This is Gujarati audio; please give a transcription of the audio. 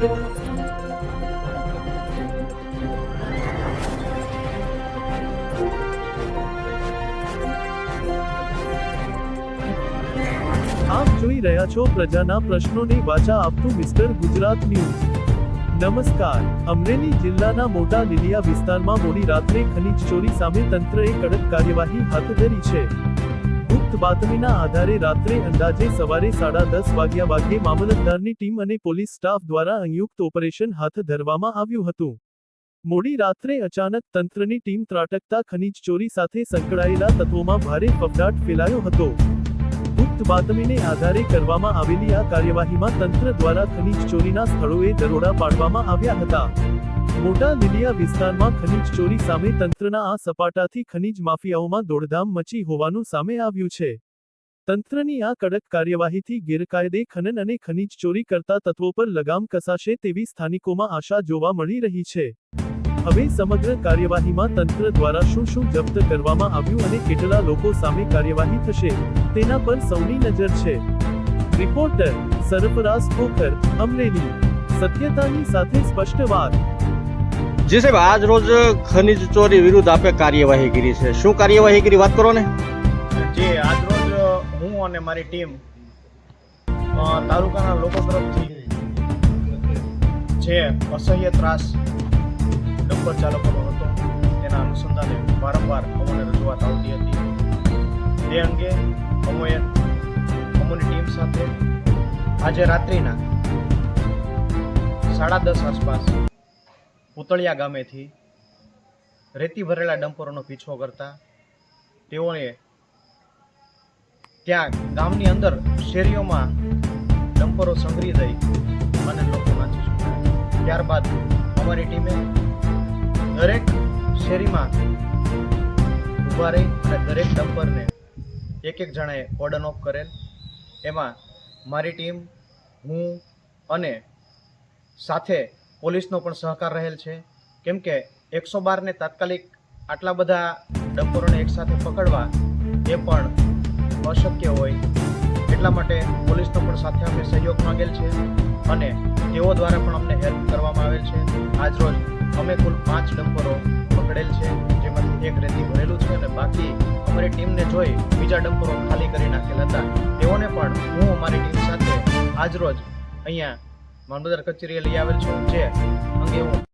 આપ જોઈ રહ્યા છો પ્રજાના પ્રશ્નોને વાચા આપતું મિસ્ટર ગુજરાત ન્યૂઝ। નમસ્કાર। અમરેલી જિલ્લાના મોટા લીલિયા વિસ્તારમાં મોડી રાત્રે ખનીજ ચોરી સામે તંત્રએ કડક કાર્યવાહી હાથ ધરી છે। ગુપ્ત બાતમીના આધારે રાત્રે અંદાજે સવારે 10:30 વાગ્યે મામલતદારની ટીમ અને પોલીસ સ્ટાફ દ્વારા સંયુક્ત ઓપરેશન હાથ ધરવામાં આવ્યું હતું। મોડી રાત્રે અચાનક તંત્રની ટીમ ત્રાટકતા ખનીજ ચોરી સાથે સંકળાયેલા તત્વોમાં ભારે ફફડાટ ફેલાયો હતો। ગુપ્ત બાતમીને આધારે કરવામાં આવેલી આ કાર્યવાહીમાં તંત્ર દ્વારા ખનીજ ચોરીના સ્થળોએ દરોડા પાડવામાં આવ્યા હતા। મોટા લીલિયા વિસ્તારમાં ખનીજ ચોરી સામે તંત્રના આ સપાટાથી ખનીજ માફિયાઓમાં દોડધામ મચી હોવાનું સામે આવ્યું છે। તંત્રની આ કડક કાર્યવાહીથી ગેરકાયદે ખનન અને ખનીજ ચોરી કરતા તત્વો પર લગામ કસાશે તેવી સ્થાનિકોમાં આશા જોવા મળી રહી છે। હવે સમગ્ર કાર્યવાહીમાં તંત્ર દ્વારા શું જપ્ત કરવામાં આવ્યું અને કેટલા લોકો સામે કાર્યવાહી થશે તેના પર સૌની નજર છે। રિપોર્ટર સરફરાઝ ખોખર, અમરેલી। સત્યતાની સાથે સ્પષ્ટ વાત। જી સાહેબ, આજ રોજ ખનીજ ચોરી વિરુદ્ધ આપે કાર્યવાહી કરી છે, શું કાર્યવાહી કરી વાત કરો ને? જી, આજ રોજ હું અને મારી ટીમ તાલુકાના લોકો તરફથી જે અસહ્ય ત્રાસ ડમ્પર ચાલકોનો હતો તેના અનુસંધાને વારંવાર અમને રજૂઆત આવતી હતી। તે અંગે અમોની ટીમ સાથે આજે રાત્રિના 10:30 આસપાસ પૂતળિયા ગામેથી રેતી ભરેલા ડમ્પરોનો પીછો કરતા તેઓને ત્યાં ગામની અંદર શેરીઓમાં ડમ્પરો સંગ્રહી દઈ અને લોકો નાચી છૂટ્યા। ત્યારબાદ અમારી ટીમે દરેક શેરીમાં ઊભા રહી અને દરેક ડમ્પરને એક જણાએ કોર્ડન ઓફ કરેલ। એમાં મારી ટીમ, હું અને સાથે પોલીસનો પણ સહકાર રહેલ છે, કેમ કે 112ને તાત્કાલિક આટલા બધા ડમ્પરોને એકસાથે પકડવા એ પણ અશક્ય હોય, એટલા માટે પોલીસનો પણ સાથે અમે સહયોગ માંગેલ છે અને તેઓ દ્વારા પણ અમને હેલ્પ કરવામાં આવેલ છે। આજરોજ અમે કુલ 5 ડમ્પરો પકડેલ છે, જેમાંથી એક રેતી ભરેલું છે અને બાકી અમારી ટીમને જોઈ બીજા ડમ્પરો ખાલી કરી નાખેલ હતા। તેઓને પણ હું અમારી ટીમ સાથે આજરોજ અહીંયા મામલતદાર કચેરીએ લઈ આવેલ છું, જે અંગે હું